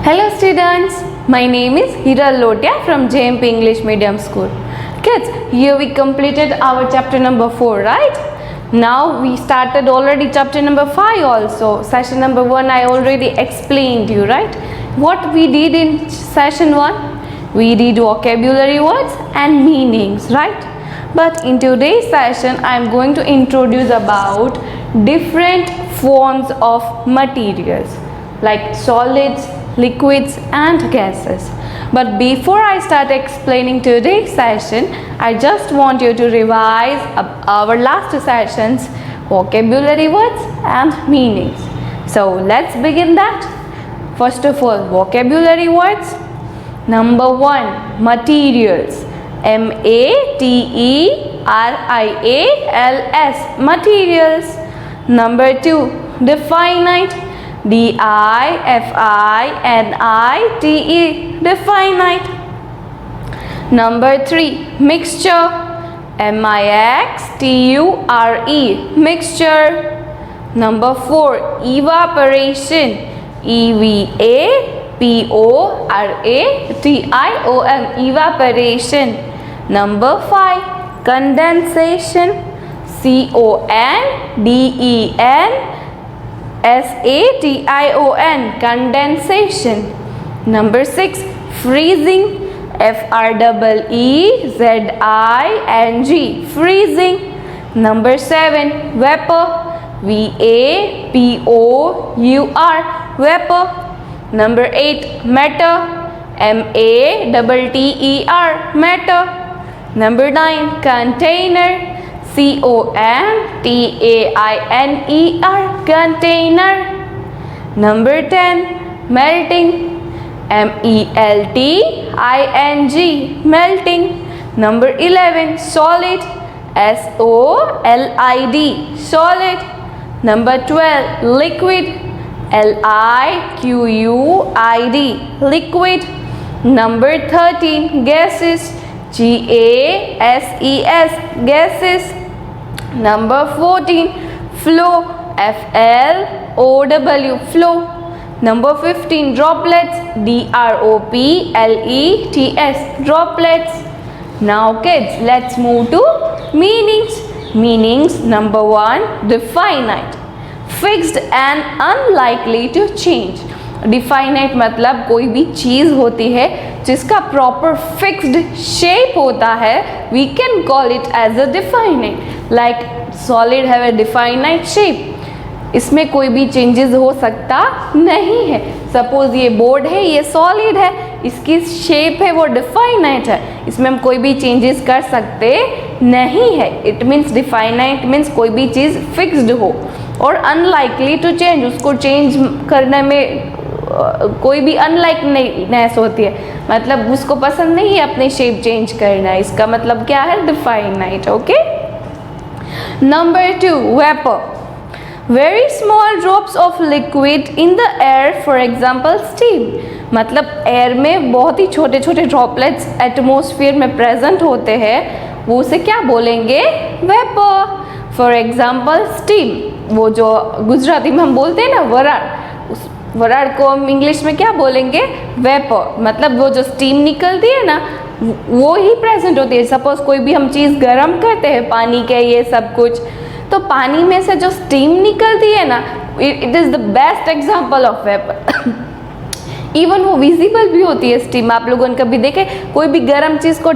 Hello students, my name is Hira Lotia from JMP English Medium School. Kids, here we completed our chapter number 4, right? Now we started already chapter number 5 also. Session number 1 I already explained you, right? What we did in session 1? We did vocabulary words and meanings, right? But in today's session I am going to introduce about different forms of materials like solids, liquids and gases. But before I start explaining today's session, I just want you to revise our last sessions vocabulary words and meanings. So let's begin that. First of all, vocabulary words. Number 1, materials. M-A-T-E-R-I-A-L-S, materials. Number 2, definite. D-I-F-I-N-I-T-E, definite. Number 3, mixture. M-I-X-T-U-R-E, mixture. Number 4, evaporation. E-V-A-P-O-R-A-T-I-O-N, evaporation. Number 5, condensation. C-O-N-D-E-N-S-A-T-I-O-N, condensation. Number 6, freezing. F-R-E-E-Z-I-N-G, freezing. Number 7, vapor. V-A-P-O-U-R, vapor. Number 8, matter. M-A-T-T-E-R, matter. Number 9, container. C-O-N-T-A-I-N-E-R, container. Number 10, melting. M-E-L-T-I-N-G, melting. Number 11, solid. S-O-L-I-D, solid. Number 12, liquid. L-I-Q-U-I-D, liquid. Number 13, gases. G-A-S-E-S, gases. Number 14, flow. F-L-O-W, flow. Number 15, droplets. D-R-O-P-L-E-T-S, droplets. Now kids, let's move to meanings. Meanings. Number 1, definite. Fixed and unlikely to change. Definite मतलब कोई भी चीज़ होती है जिसका proper fixed shape होता है, we can call it as a definite. Like solid have a definite shape, इसमें कोई भी चेंजेस हो सकता नहीं है. सपोज ये बोर्ड है, ये सॉलिड है, इसकी शेप है वो डिफाइनाइट है, इसमें हम कोई भी चेंजेस कर सकते नहीं है. इट मीन्स डिफाइनाइट मीन्स कोई भी चीज़ फिक्स्ड हो. और अनलाइकली टू चेंज, उसको चेंज करने में कोई भी अनलाइकनेस होती है, मतलब उसको पसंद नहीं है अपनी शेप चेंज करना. इसका मतलब क्या है? Definite. Okay. Number 2, vapour. Very small drops of liquid in the air, for example steam. मतलब एयर में बहुत ही छोटे छोटे ड्रॉपलेट्स एटमोसफियर में प्रेजेंट होते हैं, वो उसे क्या बोलेंगे? वेपर. फॉर एग्जाम्पल स्टीम, वो जो गुजराती में हम बोलते हैं ना वराड़, उस वराड़ को हम इंग्लिश में क्या बोलेंगे? वेपर. मतलब वो जो स्टीम निकलती है ना, वो ही प्रेजेंट होती है. सपोज कोई भी हम चीज़ गर्म करते हैं, पानी के ये सब कुछ, तो पानी में से जो स्टीम निकलती है ना, it is the best example of vapour. Even वो विजिबल भी होती है स्टीम. आप लोगों ने कभी देखे कोई भी गर्म चीज़ को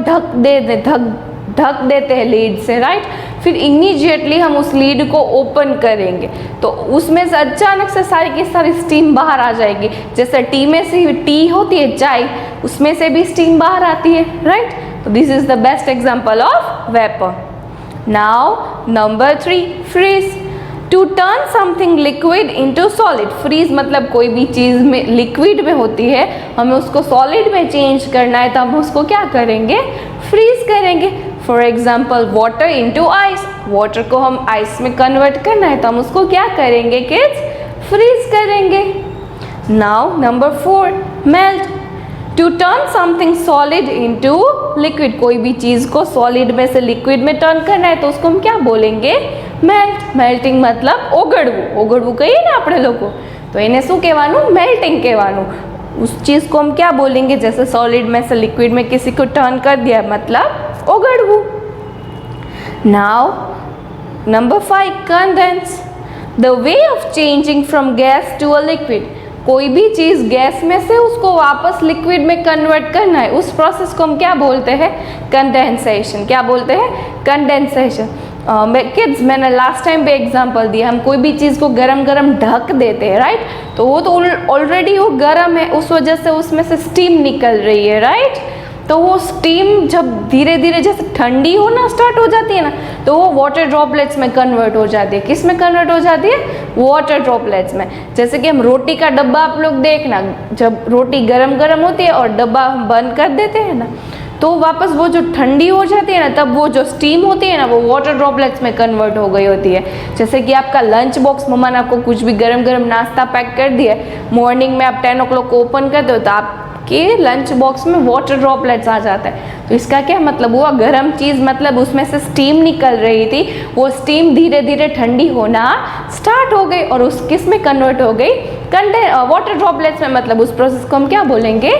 ढक देते हैं लीड से, राइट? फिर इमीडिएटली हम उस लीड को ओपन करेंगे तो उसमें से अचानक से सारी की सारी स्टीम बाहर आ जाएगी. जैसे टी में से टी होती है चाय, उसमें से भी स्टीम बाहर आती है, राइट? तो this is the best example of vapour. Now number 3, freeze. To turn something liquid into solid. Freeze मतलब कोई भी चीज़ में लिक्विड में होती है, हमें उसको सॉलिड में चेंज करना है तो हम उसको क्या करेंगे? फ्रीज करेंगे. For example water into ice. Water को हम आइस में कन्वर्ट करना है तो हम उसको क्या करेंगे किड्स? फ्रीज करेंगे. Now number 4, melt. To turn something solid into liquid. कोई भी चीज़ को सॉलिड में से लिक्विड में टर्न करना है तो उसको हम क्या बोलेंगे? मेल्ट. मेल्टिंग मतलब ઓગળવું. ઓગળવું કહીએ ને આપણે લોકો, તો એને શું કહેવાનું? મેલ્ટિંગ કહેવાનું. उस चीज़ को हम क्या बोलेंगे? जैसे सॉलिड में से लिक्विड में किसी को टर्न कर दिया, मतलब ओगड़वू। Now number 5, condense, the way of changing from gas to a liquid. कोई भी चीज़ गैस में से उसको वापस लिक्विड में कन्वर्ट करना है, उस प्रोसेस को हम क्या बोलते हैं? कंडेंसेशन। क्या बोलते हैं? कंडेंसेशन। किड्स, मैंने लास्ट टाइम पे एग्जांपल दिया, हम कोई भी चीज़ को गरम गरम ढक देते हैं, राइट? तो वो तो ऑलरेडी वो गरम है, उस वजह से उसमें से स्टीम निकल रही है, राइट? तो वो स्टीम जब धीरे धीरे जैसे ठंडी होना स्टार्ट हो जाती है ना, तो वो वाटर ड्रॉपलेट्स में कन्वर्ट हो जाती है। किस में कन्वर्ट हो जाती है? वाटर ड्रॉपलेट्स में। जैसे कि हम रोटी का डब्बा, आप लोग देखना, जब रोटी गरम गरम होती है और डब्बा हम बंद कर देते हैं ना, तो वापस वो जो ठंडी हो जाती है ना, तब वो जो स्टीम होती है ना, वो वाटर ड्रॉपलेट्स में कन्वर्ट हो गई होती है। जैसे कि आपका लंच बॉक्स, मम्मा ने आपको कुछ भी गरम गरम नाश्ता पैक कर दिया, मॉर्निंग में आप 10 o'clock को ओपन करते हो तो आपके लंच बॉक्स में वाटर ड्रॉपलेट्स आ जाता है। तो इसका क्या मतलब हुआ? गरम चीज़ मतलब उसमें से स्टीम निकल रही थी, वो स्टीम धीरे धीरे ठंडी होना स्टार्ट हो गई और उस किस में कन्वर्ट हो गई? वाटर ड्रॉपलेट्स में। मतलब उस प्रोसेस को हम क्या बोलेंगे?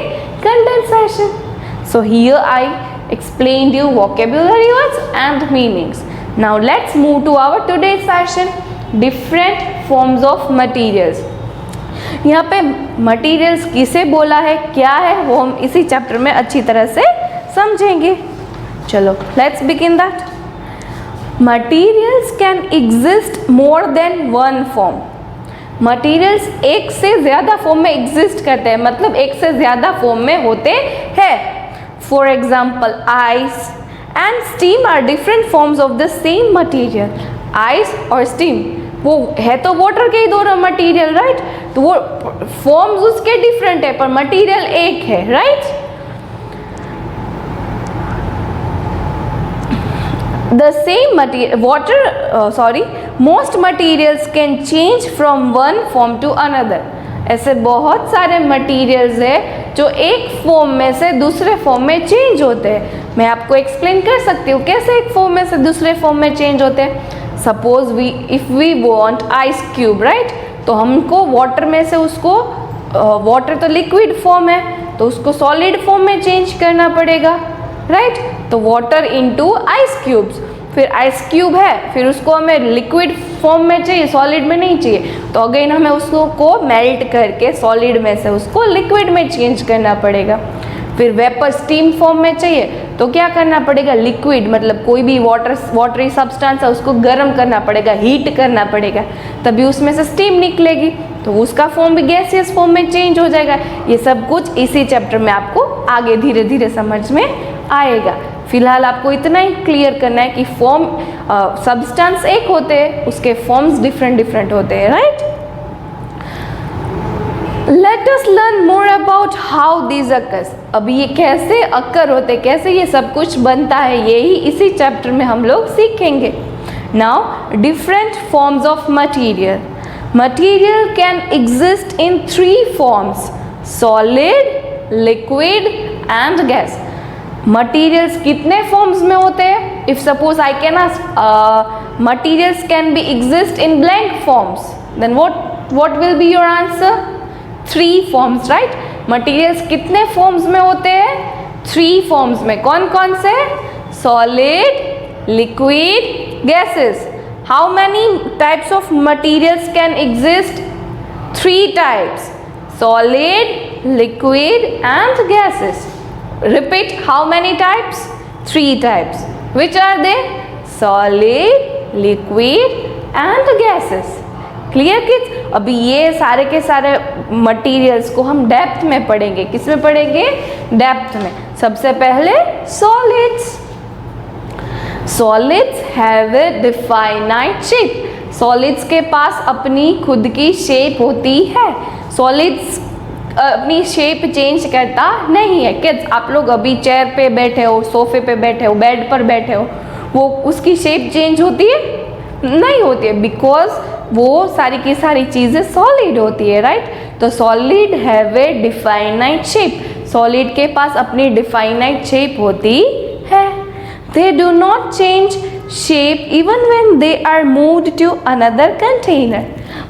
Condensation. So here I explained you vocabulary words and meanings. Now let's move to our today's session, different forms of materials. यहाँ पे materials किसे बोला है, क्या है, वो हम इसी चैप्टर में अच्छी तरह से समझेंगे। चलो let's begin that. Materials can exist more than one form. Materials एक से ज़्यादा फॉर्म में एग्जिस्ट करते हैं, मतलब एक से ज़्यादा फॉर्म में होते हैं। For example, ice and steam are different forms of the same material. Ice और steam वो है तो वाटर के ही दोनों मटेरियल, राइट? तो वो फॉर्म्स उसके डिफरेंट है पर मटेरियल एक है, right? The same material, most materials can change from one form to another. ऐसे बहुत सारे मटेरियल्स है जो एक फॉर्म में से दूसरे फॉर्म में चेंज होते हैं। मैं आपको एक्सप्लेन कर सकती हूँ कैसे एक फॉर्म में से दूसरे फॉर्म में चेंज होते हैं। Suppose if we want ice cube, right? तो हमको वाटर में से उसको, वाटर तो लिक्विड फॉर्म है, तो उसको सॉलिड फॉर्म में चेंज करना पड़ेगा, राइट? तो वाटर इनटू आइस क्यूब्स, फिर आइस क्यूब है, फिर उसको हमें लिक्विड फॉर्म में चाहिए, सॉलिड में नहीं चाहिए, तो अगेन हमें उसको मेल्ट करके सॉलिड में से उसको लिक्विड में चेंज करना पड़ेगा। फिर वेपर स्टीम फॉर्म में चाहिए तो क्या करना पड़ेगा? लिक्विड मतलब कोई भी वाटरी सब्सटेंस है उसको गर्म करना पड़ेगा, हीट करना पड़ेगा, तभी उसमें से स्टीम निकलेगी, तो उसका फॉर्म भी गैसियस फॉर्म में चेंज हो जाएगा। ये सब कुछ इसी चैप्टर में आपको आगे धीरे धीरे समझ में आएगा। फिलहाल आपको इतना ही क्लियर करना है कि फॉर्म, सब्सटेंस एक होते हैं, उसके फॉर्म्स डिफरेंट डिफरेंट होते हैं, right? Let us learn more about how these occurs. अब ये कैसे अकर होते, कैसे ये सब कुछ बनता है, यही इसी चैप्टर में हम लोग सीखेंगे। Now different forms of material. Material can exist in 3 forms, solid, liquid and gas. Materials कितने फॉर्म्स में होते हैं? If suppose I can ask materials can be exist in blank forms, then what will be your answer? 3 forms, right? Materials कितने forms में होते हैं? 3 forms में। कौन कौन से? Solid, liquid, gases. How many types of materials can exist? 3 types, solid, liquid and gases. Repeat, how many types? 3 types. Which are they? Solid, liquid and gases. Clear kids? अभी ये सारे के सारे मटेरियल्स को हम डेप्थ में पढ़ेंगे। किस में पढ़ेंगे? डेप्थ में। सबसे पहले solids. Solids have a definite shape. Solids के पास अपनी खुद की शेप होती है। Solids अपनी शेप चेंज करता नहीं है। किड्स, आप लोग अभी चेयर पे बैठे हो, सोफे पे बैठे हो, बेड पर बैठे हो, वो उसकी शेप चेंज होती है? नहीं होती है, बिकॉज वो सारी की सारी चीज़ें सॉलिड होती है, राइट? तो solid have a definite shape. Solid के पास अपनी डिफाइनाइट शेप होती है। They do not change shape even when they are moved to another container.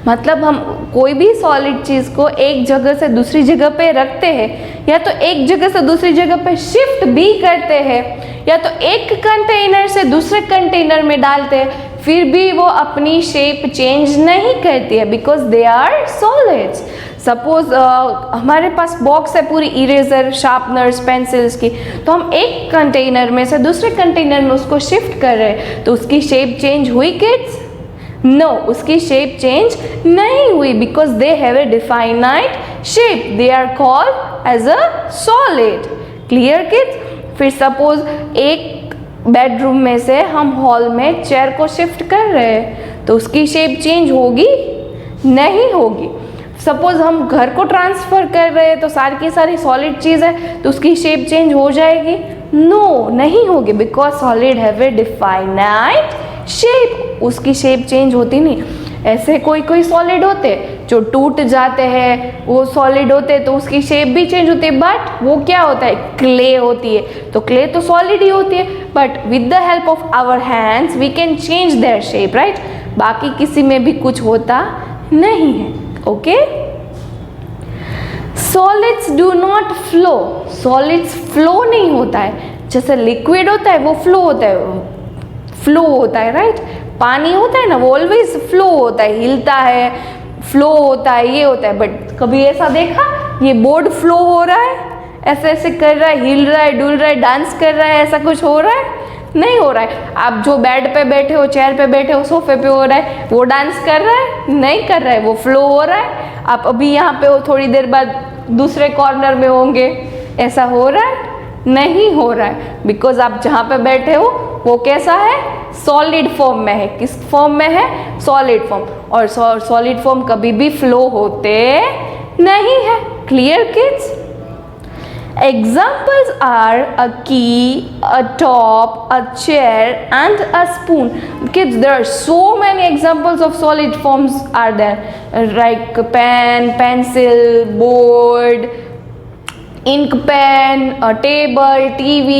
मतलब हम कोई भी सॉलिड चीज़ को एक जगह से दूसरी जगह पे रखते हैं, या तो एक जगह से दूसरी जगह पे शिफ्ट भी करते हैं, या तो एक कंटेनर से दूसरे कंटेनर में डालते हैं, फिर भी वो अपनी शेप चेंज नहीं करती है, because they are solids. Suppose हमारे पास बॉक्स है पूरी इरेजर, शार्पनर्स, पेंसिल्स की, तो हम एक कंटेनर में से दूसरे कंटेनर में उसको शिफ्ट कर रहे हैं, तो उसकी शेप चेंज हुई किड्स? नो, उसकी शेप चेंज नहीं हुई, because they have a definite shape, they are called as a solid. Clear kids? फिर सपोज एक बेडरूम में से हम हॉल में चेयर को शिफ्ट कर रहे हैं, तो उसकी शेप चेंज होगी? नहीं होगी। सपोज हम घर को ट्रांसफ़र कर रहे हैं, तो सारी की सारी सॉलिड चीज़ है, तो उसकी शेप चेंज हो जाएगी? नो, नहीं होगी, because solid have a definite shape, उसकी शेप चेंज होती नहीं। ऐसे कोई कोई सॉलिड होते जो टूट जाते हैं, वो सॉलिड होते तो उसकी शेप भी चेंज होती है, बट वो क्या होता है? क्ले होती है, तो क्ले तो सॉलिड ही होती है, but with the help of our hands we can change their shape, right? बाकी किसी में भी कुछ होता नहीं है। Okay, solids do not flow, solids flow नहीं होता है। जैसे लिक्विड होता है वो फ्लो होता है, फ्लो होता है, राइट? पानी होता है ना, वो ऑलवेज फ्लो होता है, हिलता है, फ्लो होता है, ये होता है। बट कभी ऐसा देखा ये बोर्ड फ्लो हो रहा है, ऐसे ऐसे कर रहा है, हिल रहा है, डुल रहा है, डांस कर रहा है, ऐसा कुछ हो रहा है? नहीं हो रहा है। आप जो बेड पे बैठे हो, चेयर पे बैठे हो, सोफे पे हो रहा है, वो डांस कर रहा है? नहीं कर रहा है, वो फ्लो हो रहा है। आप अभी यहाँ पे हो, थोड़ी देर बाद दूसरे कॉर्नर में होंगे, ऐसा हो रहा है? नहीं हो रहा है, बिकॉज आप जहाँ पे बैठे हो वो कैसा है? सॉलिड फॉर्म में है। किस फॉर्म में है? Solid form. और सॉलिड फॉर्म कभी भी फ्लो होते नहीं है। Clear kids? Examples are a key, a top, a chair and a spoon. Kids, there are so many examples of solid forms are there, like pen, pencil, board, ink pen, a table, TV,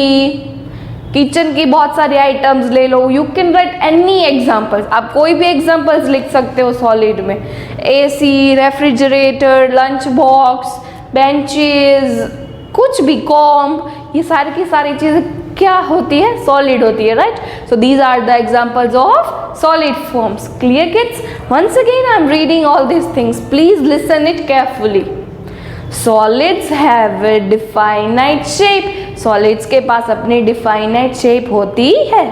kitchen की बहुत सारी items ले लो। You can write any examples, आप कोई भी examples लिख सकते हो सॉलिड में। AC, refrigerator, lunch box, benches, कुछ भी, कॉम्ब, ये सारी की सारी चीज़ें क्या होती है? सॉलिड होती है, right? So these are the examples of solid forms. Clear kids? Once again I am reading all this things, please listen it carefully. Solids have a definite shape, solids के पास अपनी डिफाइनाइट शेप होती है।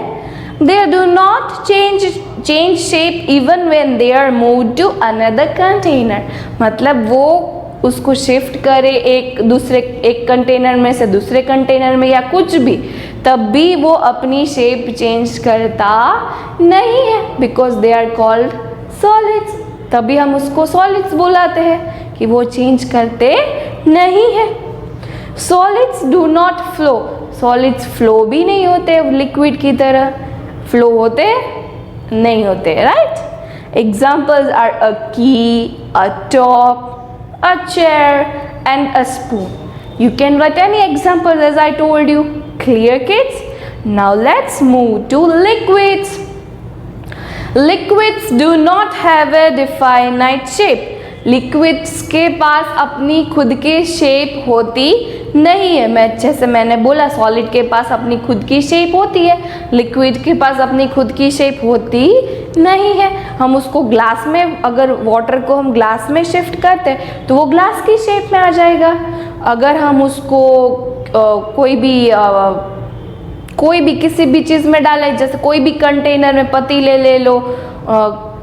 They do not change shape even when they are moved to another container, मतलब वो उसको shift करे एक कंटेनर में से दूसरे कंटेनर में या कुछ भी, तब भी वो अपनी शेप चेंज करता नहीं है, because they are called solids. तभी हम उसको सॉलिड्स बुलाते हैं कि वो चेंज करते नहीं है। Solids do not flow, solids flow भी नहीं होते लिक्विड की तरह, फ्लो होते नहीं होते, राइट? एग्जाम्पल्स आर अ की, अ top, a chair and a spoon. You can write any examples as I told you. Clear kids? Now let's move to liquids. Liquids do not have a definite shape. Liquids के पास अपनी खुद की shape होती नहीं है। मैंने बोला सॉलिड के पास अपनी खुद की शेप होती है, लिक्विड के पास अपनी खुद की शेप होती नहीं है। हम उसको ग्लास में, अगर वाटर को हम ग्लास में शिफ्ट करते हैं तो वो ग्लास की शेप में आ जाएगा। अगर हम उसको कोई भी किसी भी चीज़ में डालें, जैसे कोई भी कंटेनर में पतीले ले लो,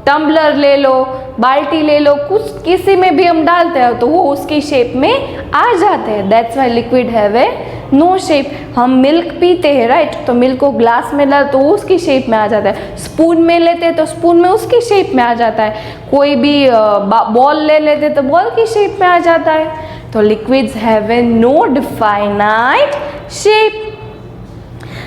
टम्बलर ले लो, बाल्टी ले लो, कुछ किसी में भी हम डालते हैं तो वो उसकी शेप में आ जाते हैं। That's why liquid have a no shape. हम मिल्क पीते हैं, राइट? तो मिल्क को ग्लास में डाल तो वो उसकी शेप में आ जाता है। स्पून में लेते हैं तो स्पून में उसकी शेप में आ जाता है। कोई भी बॉल ले लेते तो बॉल की शेप में आ जाता है। तो liquids have a no definite shape.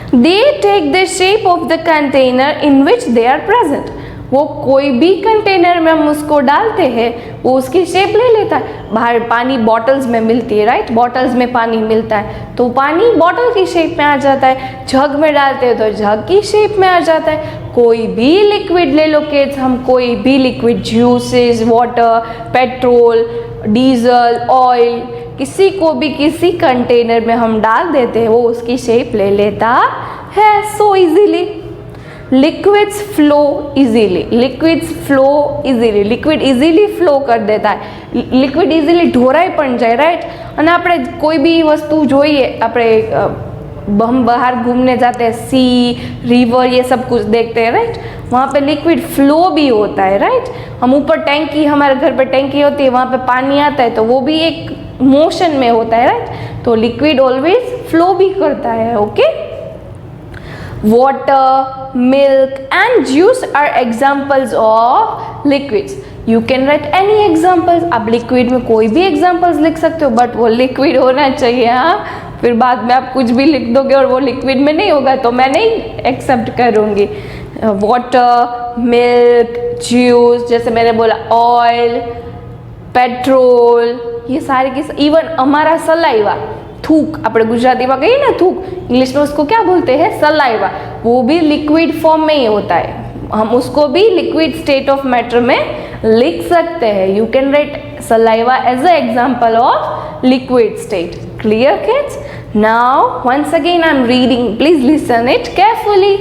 They take the shape of the container in which they are present. वो कोई भी कंटेनर में हम उसको डालते हैं वो उसकी शेप ले लेता है। बाहर पानी बॉटल्स में मिलती है, राइट, बॉटल्स में पानी मिलता है तो पानी बॉटल की शेप में आ जाता है। जग में डालते हैं तो जग की शेप में आ जाता है। कोई भी लिक्विड ले लो किड्स, हम कोई भी liquid, juices, water, petrol, diesel, oil, किसी को भी किसी कंटेनर में हम डाल देते हैं वो उसकी शेप ले लेता है। So easily liquids flow easily, liquids flow easily, liquid easily flow कर देता है, लिक्विड इजीली ઢોરાઈ પણ જાય, રાઈટ। અને આપણે કોઈ બી વસ્તુ જોઈએ, આપણે हम बाहर घूमने जाते हैं, सी, रिवर, ये सब कुछ देखते हैं, राइट, वहाँ पे लिक्विड फ्लो भी होता है, राइट। हम ऊपर टैंकी, हमारे घर पे टैंकी होती है, वहाँ पे पानी आता है तो वो भी एक मोशन में होता है, राइट। तो लिक्विड ऑलवेज फ्लो भी करता है, okay. Water, milk and juice are examples of liquids. You can write any examples. आप लिक्विड में कोई भी एग्जाम्पल्स लिख सकते हो, बट वो लिक्विड होना चाहिए, हाँ। फिर बाद में आप कुछ भी लिख दोगे और वो लिक्विड में नहीं होगा तो मैं नहीं एक्सेप्ट करूँगी। वाटर, मिल्क, जूस, जैसे मैंने बोला, ऑयल, पेट्रोल, ये सारे की, इवन हमारा सलाइवा, थूक, अपने गुजराती में कहिए ना थूक, इंग्लिश में उसको क्या बोलते हैं, सलाइवा, वो भी लिक्विड फॉर्म में ही होता है। हम उसको भी लिक्विड स्टेट ऑफ मैटर में लिख सकते हैं। You can write saliva as a example of liquid state. Clear kids? Now once again I am reading, please listen it carefully.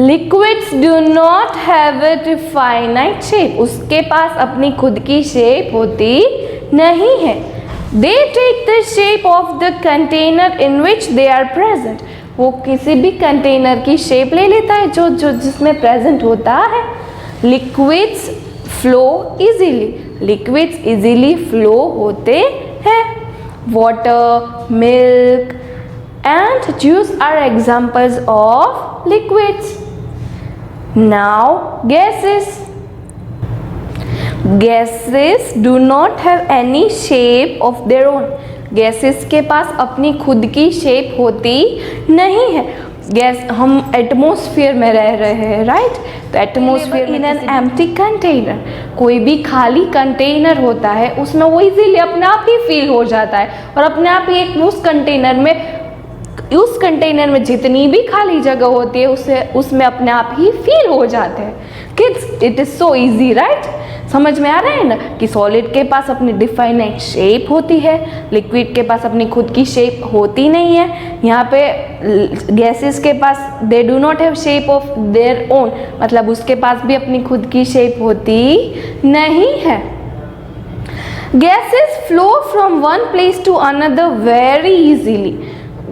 Liquids do not have a definite shape, उसके पास अपनी खुद की shape होती नहीं है। They take the shape of the container in which they are present. वो किसी भी कंटेनर की शेप ले लेता है जो जिसमें प्रेजेंट होता है। Liquids flow easily. Liquids easily flow होते हैं। Water, milk and juice are examples of liquids. Now gases. Gases do not have any shape of their own. Gases के पास अपनी खुद की शेप होती नहीं है। गैस, हम एटमॉस्फेयर में रह रहे हैं, राइट, तो atmosphere in an empty container, कोई भी खाली कंटेनर होता है उसमें वो इजीली अपने आप ही फील हो जाता है और अपने आप ही एक उस कंटेनर में जितनी भी खाली जगह होती है उसमें अपने आप ही फील हो जाते हैं। Kids, it is so easy, right. समझ में आ रहा है ना कि सॉलिड के पास अपनी डिफाइनाइट शेप होती है, लिक्विड के पास अपनी खुद की शेप होती नहीं है। यहाँ पे गैसेस के पास they do not have shape of their own, मतलब उसके पास भी अपनी खुद की शेप होती नहीं है। Gases flow from one place to another very easily.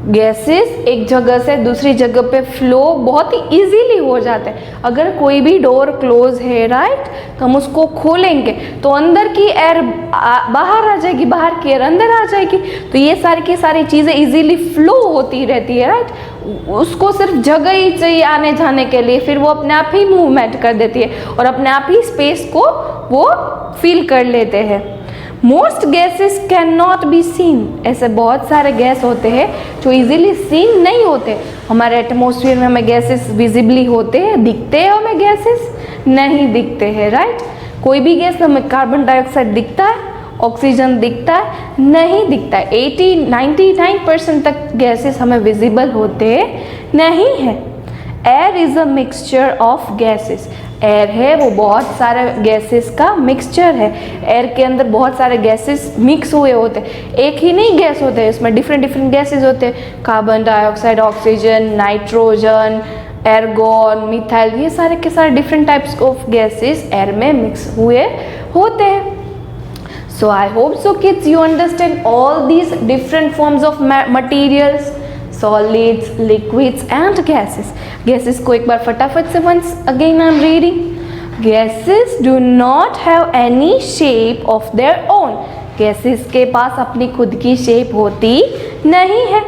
Gases एक जगह से दूसरी जगह पे फ्लो बहुत ही इजीली हो जाते हैं। अगर कोई भी डोर क्लोज है, राइट, तो हम उसको खोलेंगे तो अंदर की एयर बाहर आ जाएगी, बाहर की एयर अंदर आ जाएगी। तो ये सारी की सारी चीज़ें इजीली फ्लो होती रहती है, राइट। उसको सिर्फ जगह ही चाहिए आने जाने के लिए, फिर वो अपने आप ही मूवमेंट कर देती है और अपने आप ही स्पेस को वो फील कर लेते हैं। Most gases can not be seen, ऐसे बहुत सारे गैस होते हैं जो इजीली सीन नहीं होते। हमारे एटमॉस्फेयर में हमें गैसेस विजिबली होते हैं, दिखते हैं हमें गैसेस, नहीं दिखते हैं, राइट। कोई भी गैस, हमें कार्बन डाइऑक्साइड दिखता है, ऑक्सीजन दिखता है, नहीं दिखता है। 80-99% तक गैसेस हमें विजिबल होते नहीं है। Air is a mixture of gases, air है वो बहुत सारे गैसेस का मिक्सचर है। एयर के अंदर बहुत सारे गैसेस मिक्स हुए होते हैं, एक ही नहीं गैस होते हैं, इसमें डिफरेंट गैसेस होते हैं। Carbon dioxide, oxygen, nitrogen, argon, methyl, ये सारे के सारे different types of gases air में मिक्स हुए होते हैं। So I hope so kids you understand all these different forms of materials, solids, liquids and gases. Gases को एक बार फटाफट से once again I'm reading. Gases do not have any shape of their own. Gases के पास अपनी खुद की shape होती नहीं है.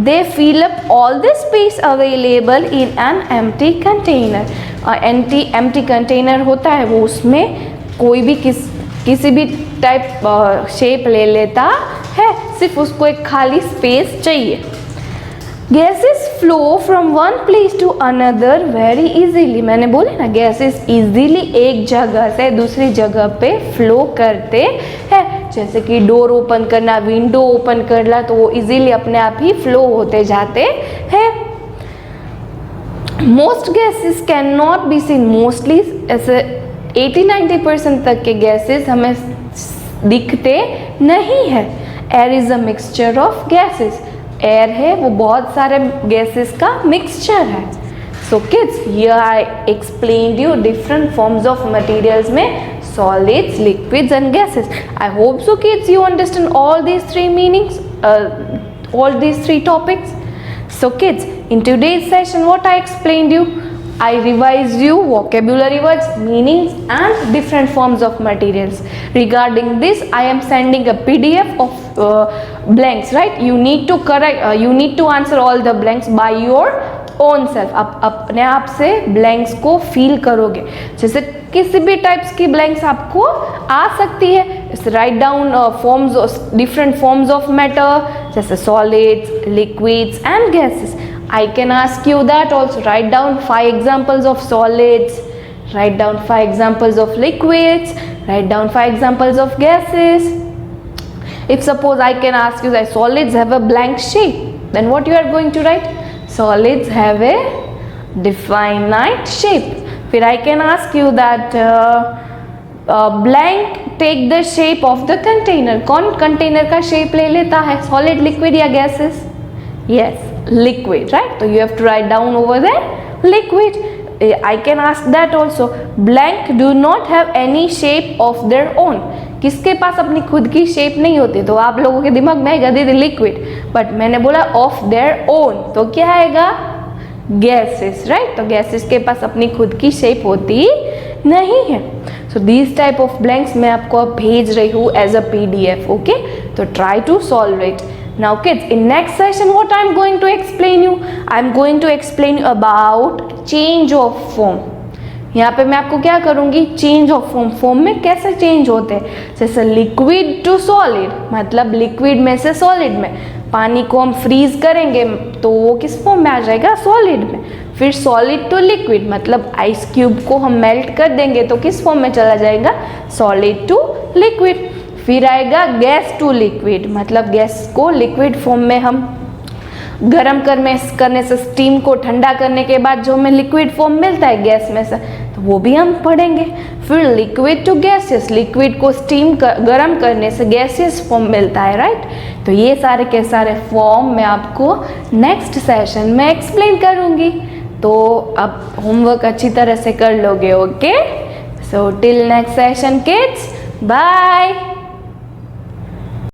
They fill up all the space available in an empty container. empty container होता है वो, उसमें कोई भी किसी भी टाइप शेप ले लेता है, सिर्फ उसको एक खाली स्पेस चाहिए. Gases flow from one place to another very easily. मैंने बोले ना गैसेस इजीली एक जगह से दूसरी जगह पे फ्लो करते हैं। जैसे कि डोर ओपन करना, विंडो ओपन करना, तो वो इजीली अपने आप ही फ्लो होते जाते हैं। Most gases can not be seen, mostly ऐसे 80-90% तक के गैसेस हमें दिखते नहीं है। Air is a mixture of gases, air है वो बहुत सारे गैसेस का मिक्सचर है। So kids, here I explained you different forms of materials में solids, liquids and gases. I hope so kids you understand all these three meanings, all these three topics. So kids, in today's session what I explained you, I revised you vocabulary words, meanings and different forms of materials. Regarding this I am sending a PDF of blanks, right? You need to correct, you need to answer all the blanks by your own self. आप अपने आप से blanks को feel करोगे। जैसे किसी भी types की ब्लैंक्स आपको आ सकती है। Write down forms, different forms of matter, जैसे solids, liquids and gases. I can ask you that also. Write down 5 examples of solids, write down 5 examples of liquids, write down 5 examples of gases. If suppose I can ask you that solids have a blank shape, then what you are going to write? Solids have a definite shape. फिर I can ask you that blank take the shape of the container. कौन container का shape ले लेता है? Solid, liquid या gases? Yes, liquid, right? तो you have to write down over there liquid. I can ask that also. Blank do not have any shape of their own. किसके पास अपनी खुद की शेप नहीं होती? तो आप लोगों के दिमाग में आएगा दीदी लिक्विड, बट मैंने बोला ऑफ देयर ओन, तो क्या आएगा? Gases, right? तो गैसेस के पास अपनी खुद की शेप होती नहीं है। So this type of blanks मैं आपको अब भेज रही हूँ एज अ PDF, ओके? तो try to solve it. Now kids, in next session what I am going to explain you? I am going to explain you about change of form. यहाँ पे मैं आपको क्या करूँगी? Change of form. फॉर्म में कैसे change होते हैं? जैसे लिक्विड टू सॉलिड, मतलब लिक्विड में से सॉलिड में। पानी को हम फ्रीज करेंगे तो वो किस फॉर्म में आ जाएगा? सॉलिड में। फिर सॉलिड टू लिक्विड, मतलब आइस क्यूब को हम मेल्ट कर देंगे तो किस फॉर्म में चला जाएगा? Solid to liquid. फिर आएगा गैस टू लिक्विड, मतलब गैस को लिक्विड फॉर्म में हम गर्म करने से, स्टीम को ठंडा करने के बाद जो हमें लिक्विड फॉर्म मिलता है गैस में से, तो वो भी हम पढ़ेंगे। फिर लिक्विड टू गैसेस, लिक्विड को स्टीम गर्म करने से गैसेस फॉर्म मिलता है, राइट? तो ये सारे के सारे फॉर्म मैं आपको नेक्स्ट सेशन में एक्सप्लेन करूँगी। तो अब होमवर्क अच्छी तरह से कर लोगे, okay? So till next session kids, bye.